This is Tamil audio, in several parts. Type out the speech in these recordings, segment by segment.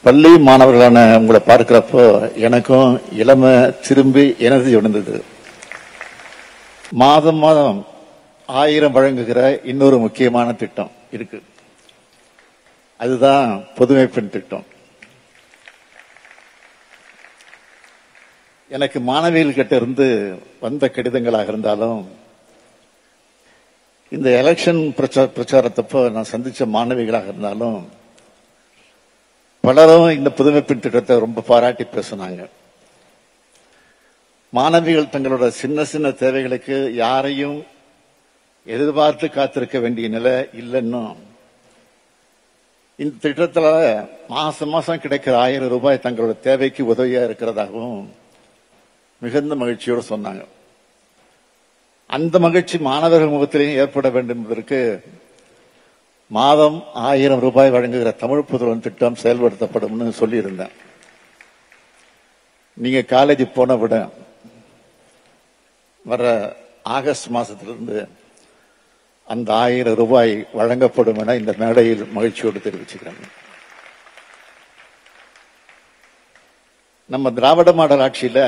பள்ளி மாணவர்களான உங்களை பார்க்கிறப்போ எனக்கும் இளமை திரும்பி எனர்ஜி உணர்ந்தது. மாதம் மாதம் 1000 வழங்குகிற இன்னொரு முக்கியமான திட்டம் இருக்கு. அதுதான் புதுமை பெண் திட்டம். எனக்கு மாணவிகள் கிட்ட இருந்து வந்த கடிதங்களாக இருந்தாலும், இந்த எலெக்ஷன் பிரச்சாரத்தப்போ நான் சந்திச்ச மாணவிகளாக இருந்தாலும், பலரும் இந்த புதுமை பெண் திட்டத்தை ரொம்ப பாராட்டி பேசினாங்க. மாணவிகள் தங்களோட சின்ன சின்ன தேவைகளுக்கு யாரையும் எதிர்பார்த்து காத்திருக்க வேண்டிய நிலை இல்லைன்னு, இந்த திட்டத்தில் மாசம் மாசம் கிடைக்கிற 1000 ரூபாய் தங்களோட தேவைக்கு உதவியா இருக்கிறதாகவும் மிகுந்த மகிழ்ச்சியோடு சொன்னாங்க. அந்த மகிழ்ச்சி மாணவர்கள் முகத்திலேயும் ஏற்பட வேண்டும் என்பதற்கு மாதம் 1000 ரூபாய் வழங்குகிற தமிழ் புதல்வன் திட்டம் செயல்படுத்தப்படும் சொல்லியிருந்தேன். நீங்க காலேஜ் போன விட வர ஆகஸ்ட் மாசத்திலிருந்து அந்த 1000 ரூபாய் வழங்கப்படும் என இந்த மேடையில் மகிழ்ச்சியோடு தெரிவிச்சுக்கிறேன். நம்ம திராவிட மாடல் ஆட்சியில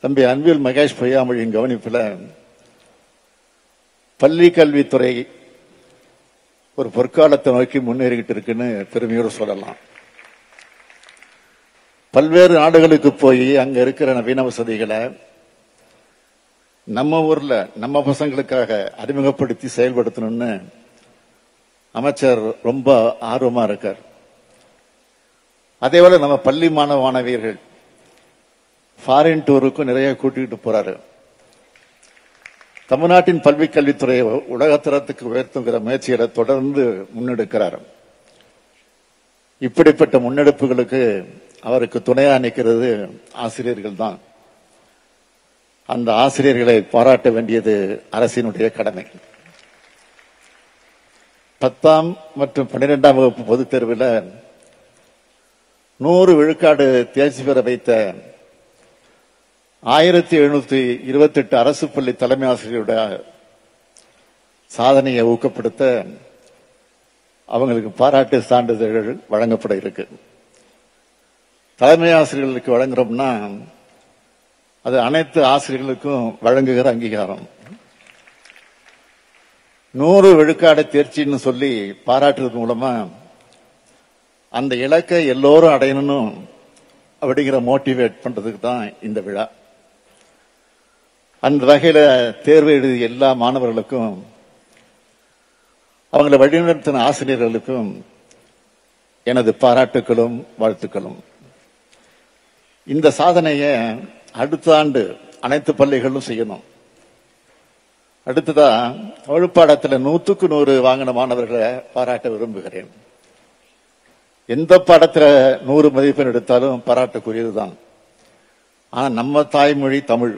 தம்பி அன்பில் மகேஷ் பொய்யாமொழியின் கவனிப்பில் பள்ளி கல்வித்துறை ஒரு பொற்காலத்தை நோக்கி முன்னேறிக்கிட்டு இருக்குன்னு பெருமையோடு சொல்லலாம். பல்வேறு நாடுகளுக்கு போய் அங்க இருக்கிற நவீன வசதிகளை நம்ம ஊர்ல நம்ம பசங்களுக்காக அறிமுகப்படுத்தி செயல்படுத்தணும்னு அமைச்சர் ரொம்ப ஆர்வமா இருக்கார். அதே போல நம்ம பள்ளி மாணவ மாணவியர்கள் ஃபாரின் டூருக்கும் நிறைய கூட்டிகிட்டு போறாரு. தமிழ்நாட்டின் பல்வி கல்வித்துறையை உலகத்தரத்துக்கு உயர்த்துகிற முயற்சிகளை தொடர்ந்து முன்னெடுக்கிறார். இப்படிப்பட்ட முன்னெடுப்புகளுக்கு அவருக்கு துணையா நிற்கிறது ஆசிரியர்கள் தான். அந்த ஆசிரியர்களை பாராட்ட வேண்டியது அரசினுடைய கடமை. 10ஆம் மற்றும் 12ஆம் வகுப்பு பொதுத் தேர்வில் 100 விழுக்காடு தேர்ச்சி பெற வைத்த 1728 அரசு பள்ளி தலைமை ஆசிரியருடைய சாதனையை ஊக்கப்படுத்த அவங்களுக்கு பாராட்டு சான்றிதழ்கள் வழங்கப்பட இருக்கு. தலைமை ஆசிரியர்களுக்கு வழங்குறோம்னா அது அனைத்து ஆசிரியர்களுக்கும் வழங்குகிற அங்கீகாரம். 100 விழுக்காடு தேர்ச்சின்னு சொல்லி பாராட்டுறது மூலமா அந்த இலக்கை எல்லோரும் அடையணும் அப்படிங்கிற மோட்டிவேட் பண்றதுக்கு தான் இந்த விழா. அந்த வகையில தேர்வு எழுதிய எல்லா மாணவர்களுக்கும் அவங்களை வழிநடத்தின ஆசிரியர்களுக்கும் எனது பாராட்டுகளும் வாழ்த்துக்களும். இந்த சாதனையை அடுத்த ஆண்டு அனைத்து பள்ளிகளும் செய்யணும். அடுத்ததா வகுப்பாடத்தில் 100க்கு 100 வாங்கின மாணவர்களை பாராட்ட விரும்புகிறேன். எந்த பாடத்தில் 100 மதிப்பெண் எடுத்தாலும் பாராட்டுக்குரியதுதான். ஆனா நம்ம தாய்மொழி தமிழ்,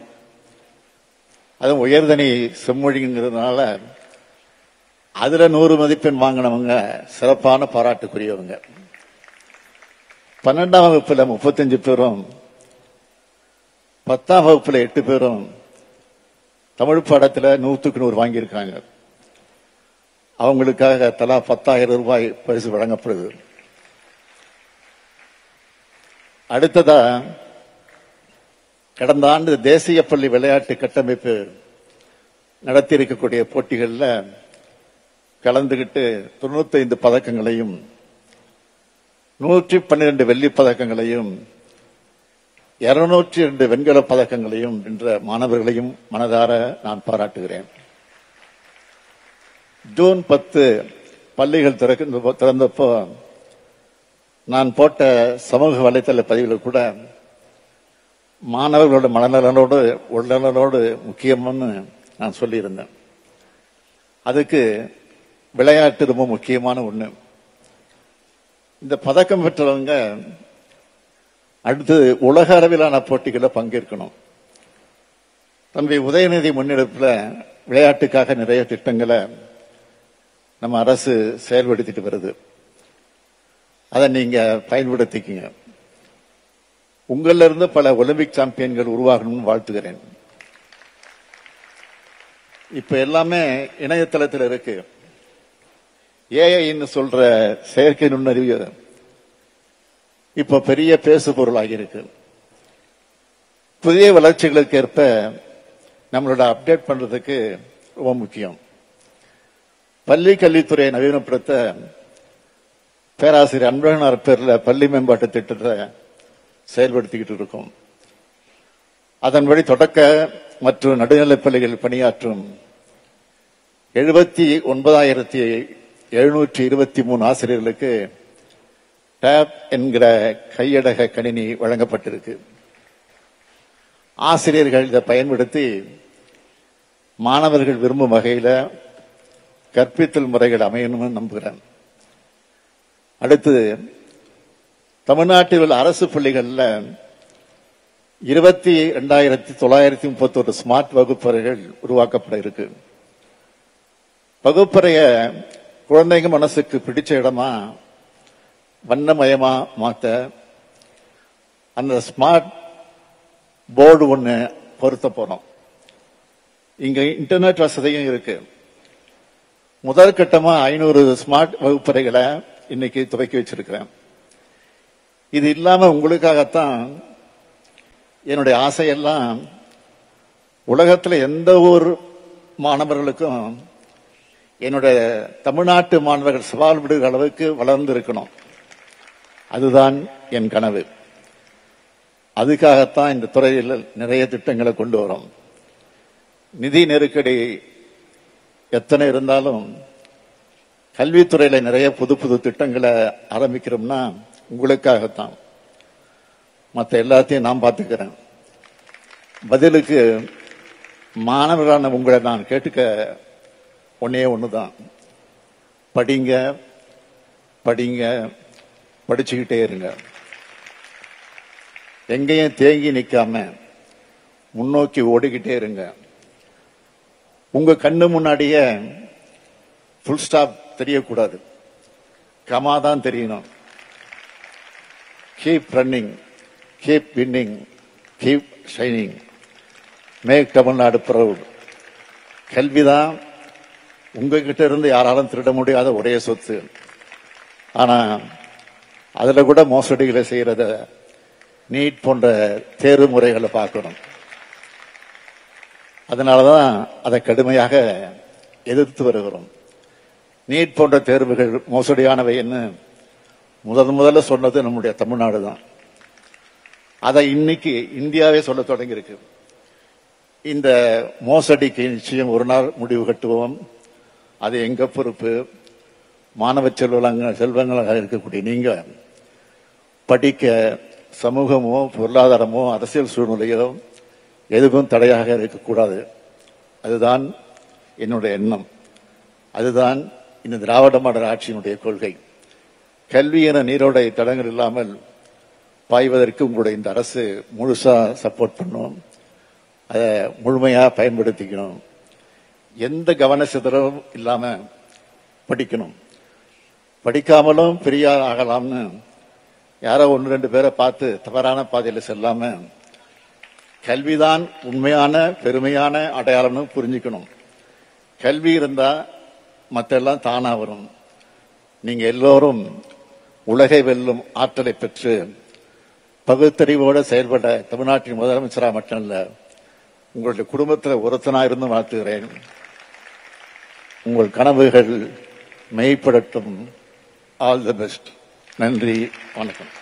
அதுவும் உயர்தனி செம்மொழிங்கிறதுனால அதுல 100 மதிப்பெண் வாங்கினவங்க சிறப்பான பாராட்டுக்குரியவங்க. 12ஆம் வகுப்புல 35 பேரும் 10ஆம் வகுப்புல 8 பேரும் தமிழ் பாடத்தில் 100க்கு 100 வாங்கியிருக்காங்க. அவங்களுக்காக தலா 10,000 ரூபாய் பரிசு வழங்கப்படுது. அடுத்ததா கடந்த ஆண்டு தேசிய பள்ளி விளையாட்டு கட்டமைப்பு நடத்தி இருக்கக்கூடிய போட்டிகளில் கலந்துகிட்டு 95 பதக்கங்களையும் 112 வெள்ளி பதக்கங்களையும் 202 வெண்கல பதக்கங்களையும் வென்ற மாணவர்களையும் மனதார நான் பாராட்டுகிறேன். ஜூன் 10 பள்ளிகள் திறந்தப்போ நான் போட்ட சமூக வலைதள பதிவுகள் கூட மாணவர்களோட மனநலனோடு உடல்நலனோடு முக்கியம்னு நான் சொல்லியிருந்தேன். அதுக்கு விளையாட்டு ரொம்ப முக்கியமான ஒண்ணு. இந்த பதக்கம் பெற்றவங்க அடுத்து உலக அளவிலான போட்டிகளில் பங்கேற்கணும். தம்பி உதயநிதி முன்னெடுப்புல விளையாட்டுக்காக நிறைய திட்டங்களை நம்ம அரசு செயல்படுத்திட்டு வருது. அதை நீங்க பயன்படுத்திக்கங்க. உங்கள இருந்து பல ஒலிம்பிக் சாம்பியன்கள் உருவாகணும்னு வாழ்த்துகிறேன். இப்ப எல்லாமே இணையதளத்தில் இருக்கு. ஏஐன்னு சொல்ற செயற்கை நுண்ணறிவு இப்ப பெரிய பேசு பொருளாகி இருக்கு. புதிய வளர்ச்சிகளுக்கு ஏற்ப நம்மளோட அப்டேட் பண்றதுக்கு ரொம்ப முக்கியம். பள்ளி கல்வித்துறையை நவீனப்படுத்த பேராசிரியர் அன்பழகனார் பேர்ல பள்ளி மேம்பாட்டு திட்டத்தை செயல்படுத்திக்கிட்டு இருக்கோம். அதன்படி தொடக்க மற்றும் நடுநிலைப் பள்ளிகளில் பணியாற்றும் 79,723 ஆசிரியர்களுக்கு டேப் என்கிற கையடக கணினி வழங்கப்பட்டிருக்கு. ஆசிரியர்கள் இதை பயன்படுத்தி மாணவர்கள் விரும்பும் வகையில் கற்பித்தல் முறைகள் அமையணும்னு நம்புகிறேன். அடுத்தது, தமிழ்நாட்டில் உள்ள அரசு பள்ளிகளில் 22,931 ஸ்மார்ட் வகுப்பறைகள் உருவாக்கப்பட இருக்கு. வகுப்பறைய குழந்தைங்க மனசுக்கு பிடிச்ச இடமா வண்ணமயமா மாத்த அந்த ஸ்மார்ட் போர்டு ஒண்ணு பொருத்த போறோம். இங்க இன்டர்நெட் வசதியும் இருக்கு. முதற்கட்டமா 500 ஸ்மார்ட் வகுப்பறைகளை இன்னைக்கு துவக்கி வச்சிருக்கிறேன். இது இல்லாம உங்களுக்காகத்தான் என்னுடைய ஆசையெல்லாம் உலகத்தில் எந்த ஒரு மாணவர்களுக்கும் என்னுடைய தமிழ்நாட்டு மாணவர்கள் சவால் விடுகிற அளவுக்கு வளர்ந்து இருக்கணும். அதுதான் என் கனவு. அதுக்காகத்தான் இந்த துறையில் நிறைய திட்டங்களை கொண்டு வரோம். நிதி நெருக்கடி எத்தனை இருந்தாலும் கல்வித்துறையில நிறைய புது புது திட்டங்களை ஆரம்பிக்கிறோம்னா உங்களுக்காகத்தான். மற்ற எல்லாத்தையும் நான் பார்த்துக்கிறேன். பதிலுக்கு மாணவரான உங்களை நான் கேட்டுக்க ஒன்னே ஒண்ணுதான், படிங்க படிங்க, படிச்சுக்கிட்டே இருங்க. எங்கேயும் தேங்கி நிக்காம முன்னோக்கி ஓடிக்கிட்டே இருங்க. உங்க கண்ணு முன்னாடியே ஃபுல் ஸ்டாப் தெரியக்கூடாது, கமா தான் தெரியணும். Keep running, keep winning, keep shining, make Tamil Nadu proud. கல்விதான் உங்ககிட்ட இருந்து யாராலும் திருட முடியாத ஒரே சொத்து. ஆனா அதுல கூட மோசடிகளை செய்யறத நீட் போன்ற தேர்வு முறைகளை பார்க்கணும். அதனாலதான் அதை கடுமையாக எதிர்த்து வருகிறோம். நீட் போன்ற தேர்வுகள் மோசடியானவை என்று முதல்ல சொன்னது நம்முடைய தமிழ்நாடு தான். அதை இன்னைக்கு இந்தியாவே சொல்ல தொடங்கி இருக்கு. இந்த மோசடிக்கு நிச்சயம் ஒரு நாள் முடிவு கட்டுவோம். அது எங்க பொறுப்பு. மாணவ செல்வங்களாக இருக்கக்கூடிய நீங்க படிக்க சமூகமோ பொருளாதாரமோ அரசியல் சூழ்நிலையோ எதுவும் தடையாக இருக்கக்கூடாது. அதுதான் என்னுடைய எண்ணம். அதுதான் இந்த திராவிட மாடல் ஆட்சியினுடைய கொள்கை. கல்வி என நீரோடை தடங்கள் இல்லாமல் பாய்வதற்கு உங்களுடைய இந்த அரசு முழுசா சப்போர்ட் பண்ணும். அதை முழுமையா பயன்படுத்திக்கணும். எந்த கவன சிதறலும் இல்லாம படிக்கணும். படிக்காமலும் பெரிய ஆகலாம்னு யாரோ 1-2 பேரை பார்த்து தவறான பாதையில செல்லாம கல்விதான் உண்மையான பெருமையான அடையாளம்னு புரிஞ்சுக்கணும். கல்வி இருந்தா மற்ற எல்லாம் தானா வரும். நீங்க எல்லோரும் உலகை வெல்லும் ஆற்றலை பெற்று பகுத்தறிவோடு செயல்பட தமிழ்நாட்டின் முதலமைச்சரா மட்டும் இல்ல, உங்களுடைய குடும்பத்தில் ஒருத்தனா இருந்து வாழ்த்துகிறேன். உங்கள் கனவுகள் மெய்ப்படட்டும். All the best. நன்றி, வணக்கம்.